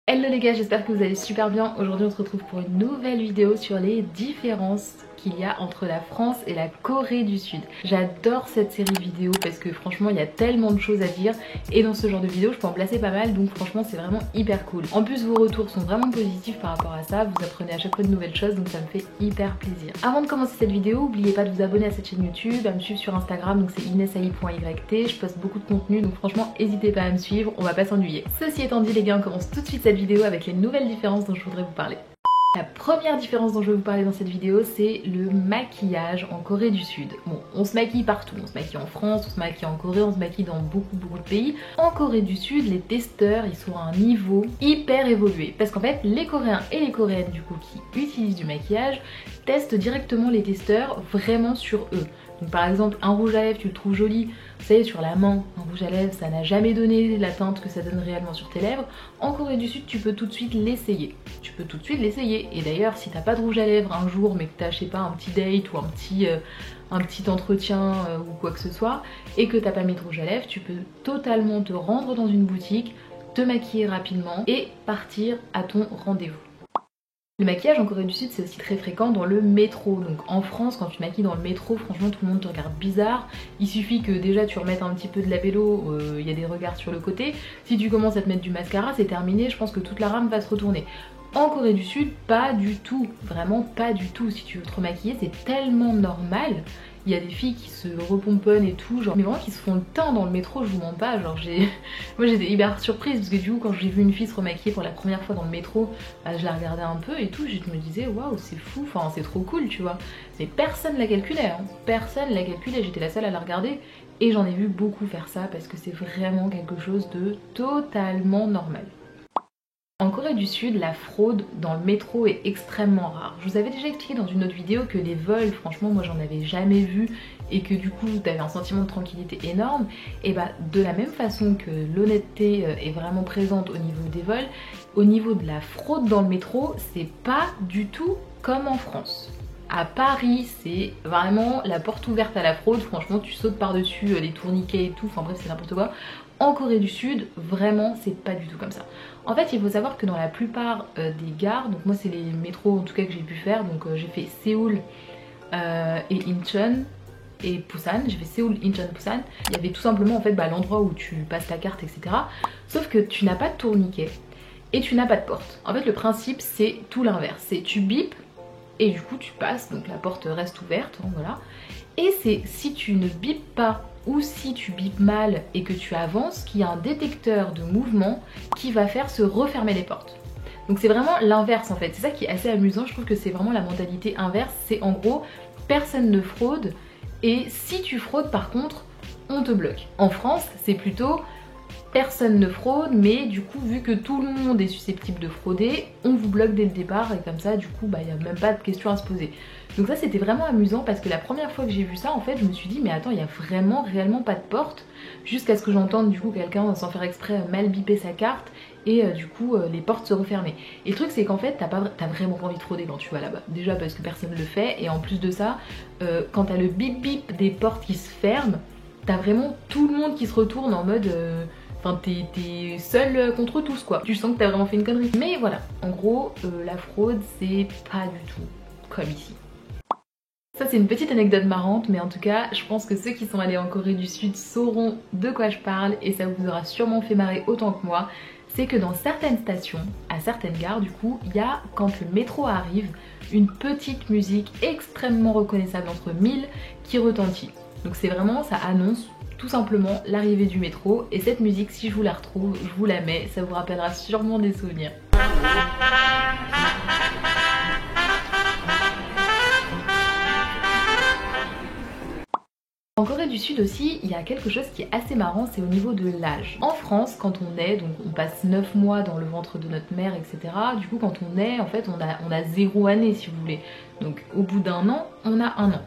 Hello les gars, j'espère que vous allez super bien. Aujourd'hui on se retrouve pour une nouvelle vidéo sur les différences qu'il y a entre la France et la Corée du Sud. J'adore cette série vidéo parce que franchement il y a tellement de choses à dire et dans ce genre de vidéo je peux en placer pas mal, donc franchement c'est vraiment hyper cool. En plus vos retours sont vraiment positifs par rapport à ça, vous apprenez à chaque fois de nouvelles choses, donc ça me fait hyper plaisir. Avant de commencer cette vidéo, n'oubliez pas de vous abonner à cette chaîne YouTube, à me suivre sur Instagram, donc c'est inesai.yt, je poste beaucoup de contenu, donc franchement n'hésitez pas à me suivre, on va pas s'ennuyer. Ceci étant dit les gars, on commence tout de suite cette vidéo avec les nouvelles différences dont je voudrais vous parler. La première différence dont je vais vous parler dans cette vidéo, c'est le maquillage en Corée du Sud. Bon, on se maquille partout, on se maquille en France, on se maquille en Corée, on se maquille dans beaucoup de pays. En Corée du Sud, les testeurs, ils sont à un niveau hyper évolué. Parce qu'en fait, les Coréens et les Coréennes du coup qui utilisent du maquillage testent directement les testeurs vraiment sur eux. Donc par exemple, un rouge à lèvres, tu le trouves joli, vous savez, sur la main, un rouge à lèvres, ça n'a jamais donné la teinte que ça donne réellement sur tes lèvres. En Corée du Sud, tu peux tout de suite l'essayer. Tu peux tout de suite l'essayer. Et d'ailleurs, si t'as pas de rouge à lèvres un jour, mais que t'as, je sais pas, un petit date ou un petit entretien ou quoi que ce soit, et que t'as pas mis de rouge à lèvres, tu peux totalement te rendre dans une boutique, te maquiller rapidement et partir à ton rendez-vous. Le maquillage en Corée du Sud c'est aussi très fréquent dans le métro, donc en France quand tu maquilles dans le métro franchement tout le monde te regarde bizarre, il suffit que déjà tu remettes un petit peu de labello, il y a des regards sur le côté, si tu commences à te mettre du mascara c'est terminé, je pense que toute la rame va se retourner. En Corée du Sud pas du tout, vraiment pas du tout, si tu veux te remaquiller c'est tellement normal. Il y a des filles qui se repomponnent et tout, genre, mais vraiment qui se font le teint dans le métro, je vous mens pas, genre moi j'étais hyper surprise parce que du coup quand j'ai vu une fille se remaquiller pour la première fois dans le métro, bah, je la regardais un peu et tout, je me disais waouh c'est fou, enfin c'est trop cool tu vois. Mais personne l'a calculé, hein. Personne l'a calculé, j'étais la seule à la regarder et j'en ai vu beaucoup faire ça parce que c'est vraiment quelque chose de totalement normal. En Corée du Sud, la fraude dans le métro est extrêmement rare. Je vous avais déjà expliqué dans une autre vidéo que les vols, franchement moi j'en avais jamais vu et que du coup t'avais un sentiment de tranquillité énorme. Et bah de la même façon que l'honnêteté est vraiment présente au niveau des vols, au niveau de la fraude dans le métro, c'est pas du tout comme en France. À Paris, c'est vraiment la porte ouverte à la fraude, franchement tu sautes par-dessus les tourniquets et tout, enfin bref c'est n'importe quoi. En Corée du Sud, vraiment c'est pas du tout comme ça. En fait il faut savoir que dans la plupart des gares, donc moi c'est les métros en tout cas que j'ai pu faire, donc j'ai fait Séoul et Incheon et Busan, j'ai fait Séoul, Incheon, Busan. Il y avait tout simplement en fait l'endroit où tu passes ta carte etc. Sauf que tu n'as pas de tourniquet et tu n'as pas de porte. En fait le principe c'est tout l'inverse, c'est tu bipes et du coup tu passes, donc la porte reste ouverte, hein, voilà. Et c'est si tu ne bipes pas ou si tu bipes mal et que tu avances, qu'il y a un détecteur de mouvement qui va faire se refermer les portes. Donc c'est vraiment l'inverse en fait, c'est ça qui est assez amusant, je trouve que c'est vraiment la mentalité inverse, c'est en gros personne ne fraude et si tu fraudes par contre on te bloque. En France c'est plutôt personne ne fraude mais du coup vu que tout le monde est susceptible de frauder, on vous bloque dès le départ et comme ça du coup il n'y a même pas de question à se poser. Donc ça c'était vraiment amusant parce que la première fois que j'ai vu ça en fait je me suis dit mais attends il y a vraiment réellement pas de porte, jusqu'à ce que j'entende du coup quelqu'un sans faire exprès mal biper sa carte et du coup les portes se refermaient. Et le truc c'est qu'en fait t'as vraiment pas envie de frauder quand tu vas là-bas, déjà parce que personne ne le fait et en plus de ça quand t'as le bip bip des portes qui se ferment, t'as vraiment tout le monde qui se retourne en mode enfin t'es seul contre tous quoi, tu sens que t'as vraiment fait une connerie. Mais voilà, en gros la fraude c'est pas du tout comme ici. Ça c'est une petite anecdote marrante mais en tout cas je pense que ceux qui sont allés en Corée du Sud sauront de quoi je parle et ça vous aura sûrement fait marrer autant que moi. C'est que dans certaines stations, à certaines gares du coup, il y a quand le métro arrive une petite musique extrêmement reconnaissable entre mille qui retentit. Donc c'est vraiment, ça annonce tout simplement l'arrivée du métro et cette musique si je vous la retrouve, je vous la mets, ça vous rappellera sûrement des souvenirs. En Corée du Sud aussi, il y a quelque chose qui est assez marrant, c'est au niveau de l'âge. En France, quand on est, donc on passe 9 mois dans le ventre de notre mère, etc. Du coup, quand on est, en fait, on a 0 année si vous voulez. Donc au bout d'un an, on a 1 an.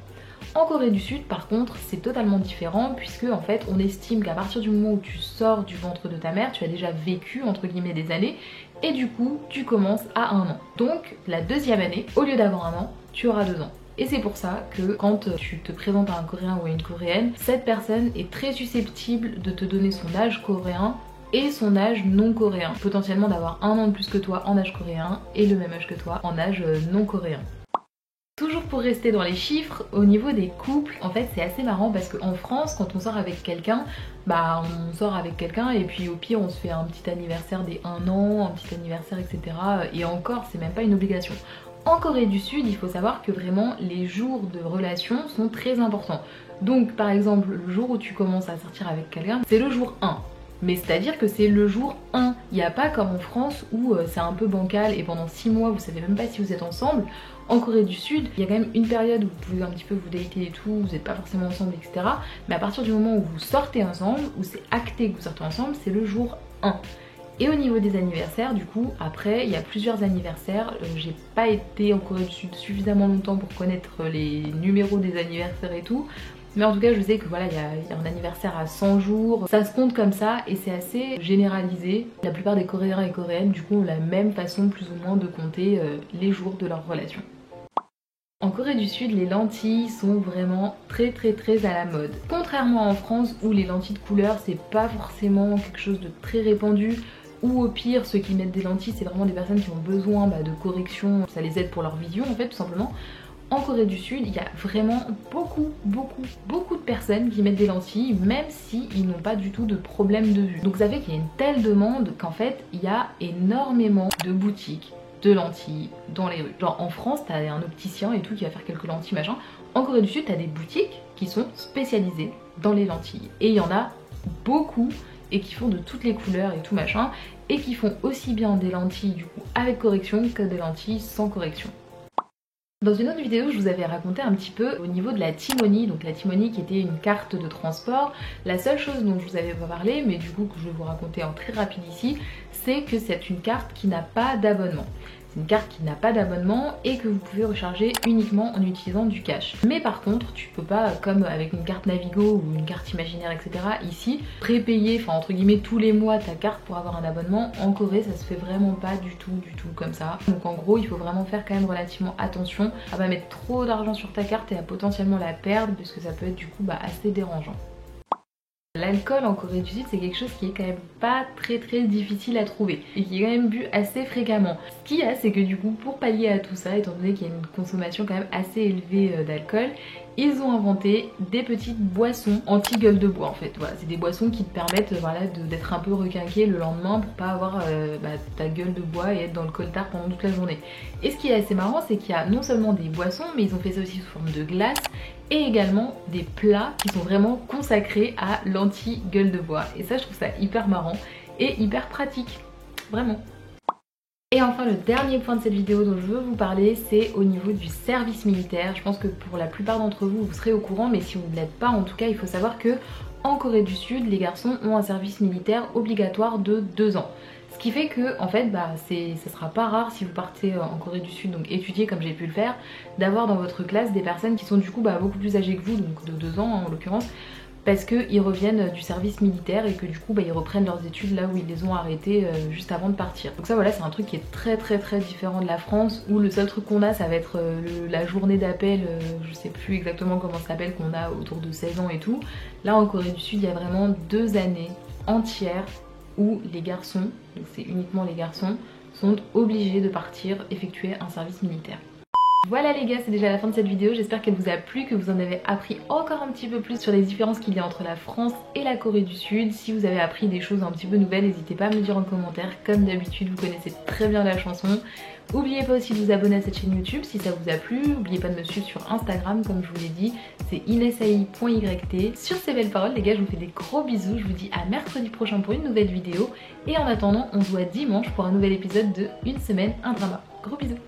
En Corée du Sud, par contre, c'est totalement différent puisque en fait, on estime qu'à partir du moment où tu sors du ventre de ta mère, tu as déjà vécu entre guillemets des années et du coup, tu commences à 1 an. Donc la deuxième année, au lieu d'avoir 1 an, tu auras 2 ans. Et c'est pour ça que quand tu te présentes à un Coréen ou à une Coréenne, cette personne est très susceptible de te donner son âge coréen et son âge non coréen. Potentiellement d'avoir 1 an de plus que toi en âge coréen et le même âge que toi en âge non coréen. Toujours pour rester dans les chiffres, au niveau des couples, en fait c'est assez marrant parce qu'en France, quand on sort avec quelqu'un, bah on sort avec quelqu'un et puis au pire on se fait un petit anniversaire des 1 an, un petit anniversaire etc. Et encore c'est même pas une obligation. En Corée du Sud, il faut savoir que vraiment les jours de relation sont très importants. Donc par exemple le jour où tu commences à sortir avec quelqu'un, c'est le jour 1. Mais c'est à dire que c'est le jour 1, il n'y a pas comme en France où c'est un peu bancal et pendant 6 mois vous savez même pas si vous êtes ensemble. En Corée du Sud, il y a quand même une période où vous pouvez un petit peu vous dater et tout, vous n'êtes pas forcément ensemble etc. Mais à partir du moment où vous sortez ensemble, où c'est acté que vous sortez ensemble, c'est le jour 1. Et au niveau des anniversaires, du coup, après, il y a plusieurs anniversaires. J'ai pas été en Corée du Sud suffisamment longtemps pour connaître les numéros des anniversaires et tout. Mais en tout cas je sais que voilà il y a un anniversaire à 100 jours, ça se compte comme ça et c'est assez généralisé. La plupart des Coréens et Coréennes du coup ont la même façon plus ou moins de compter les jours de leur relation. En Corée du Sud, les lentilles sont vraiment très à la mode. Contrairement en France où les lentilles de couleur c'est pas forcément quelque chose de très répandu, ou au pire ceux qui mettent des lentilles c'est vraiment des personnes qui ont besoin de correction, ça les aide pour leur vision en fait tout simplement. En Corée du Sud, il y a vraiment beaucoup de personnes qui mettent des lentilles même s'ils n'ont pas du tout de problème de vue. Donc ça fait qu'il y a une telle demande qu'en fait il y a énormément de boutiques de lentilles dans les rues. Genre en France t'as un opticien et tout qui va faire quelques lentilles machin. En Corée du Sud t'as des boutiques qui sont spécialisées dans les lentilles. Et il y en a beaucoup et qui font de toutes les couleurs et tout machin. Et qui font aussi bien des lentilles du coup avec correction que des lentilles sans correction. Dans une autre vidéo, je vous avais raconté un petit peu au niveau de la T-Money, donc la T-Money qui était une carte de transport. La seule chose dont je vous avais pas parlé, mais du coup que je vais vous raconter en très rapide ici, c'est que c'est une carte qui n'a pas d'abonnement. C'est une carte qui n'a pas d'abonnement et que vous pouvez recharger uniquement en utilisant du cash. Mais par contre, tu peux pas, comme avec une carte Navigo ou une carte imaginaire, etc. ici, prépayer, enfin entre guillemets tous les mois ta carte pour avoir un abonnement. En Corée, ça se fait vraiment pas du tout comme ça. Donc en gros, il faut vraiment faire quand même relativement attention à pas mettre trop d'argent sur ta carte et à potentiellement la perdre parce que ça peut être du coup assez dérangeant. L'alcool en Corée du Sud c'est quelque chose qui est quand même pas très difficile à trouver et qui est quand même bu assez fréquemment. Ce qu'il y a c'est que du coup pour pallier à tout ça, étant donné qu'il y a une consommation quand même assez élevée d'alcool, ils ont inventé des petites boissons anti-gueule de bois en fait. Voilà, c'est des boissons qui te permettent d'être un peu requinqué le lendemain pour pas avoir ta gueule de bois et être dans le coltard pendant toute la journée. Et ce qui est assez marrant c'est qu'il y a non seulement des boissons mais ils ont fait ça aussi sous forme de glace et également des plats qui sont vraiment consacrés à l'anti-gueule de bois. Et ça je trouve ça hyper marrant et hyper pratique, vraiment. Et enfin le dernier point de cette vidéo dont je veux vous parler, c'est au niveau du service militaire. Je pense que pour la plupart d'entre vous, vous serez au courant, mais si vous ne l'êtes pas, en tout cas il faut savoir que en Corée du Sud, les garçons ont un service militaire obligatoire de 2 ans. Ce qui fait que en fait ça sera pas rare si vous partez en Corée du Sud, donc étudier comme j'ai pu le faire, d'avoir dans votre classe des personnes qui sont du coup beaucoup plus âgées que vous, donc de 2 ans en l'occurrence, parce qu'ils reviennent du service militaire et que du coup ils reprennent leurs études là où ils les ont arrêtées juste avant de partir. Donc ça voilà, c'est un truc qui est très différent de la France où le seul truc qu'on a ça va être la journée d'appel, je sais plus exactement comment ça s'appelle, qu'on a autour de 16 ans et tout. Là en Corée du Sud il y a vraiment 2 années entières où les garçons, donc c'est uniquement les garçons, sont obligés de partir effectuer un service militaire. Voilà les gars, c'est déjà la fin de cette vidéo, j'espère qu'elle vous a plu, que vous en avez appris encore un petit peu plus sur les différences qu'il y a entre la France et la Corée du Sud. Si vous avez appris des choses un petit peu nouvelles, n'hésitez pas à me le dire en commentaire, comme d'habitude vous connaissez très bien la chanson. N'oubliez pas aussi de vous abonner à cette chaîne YouTube si ça vous a plu, n'oubliez pas de me suivre sur Instagram comme je vous l'ai dit, c'est inesai.yt. Sur ces belles paroles les gars, je vous fais des gros bisous, je vous dis à mercredi prochain pour une nouvelle vidéo et en attendant on se voit dimanche pour un nouvel épisode de Une semaine, un drama. Gros bisous.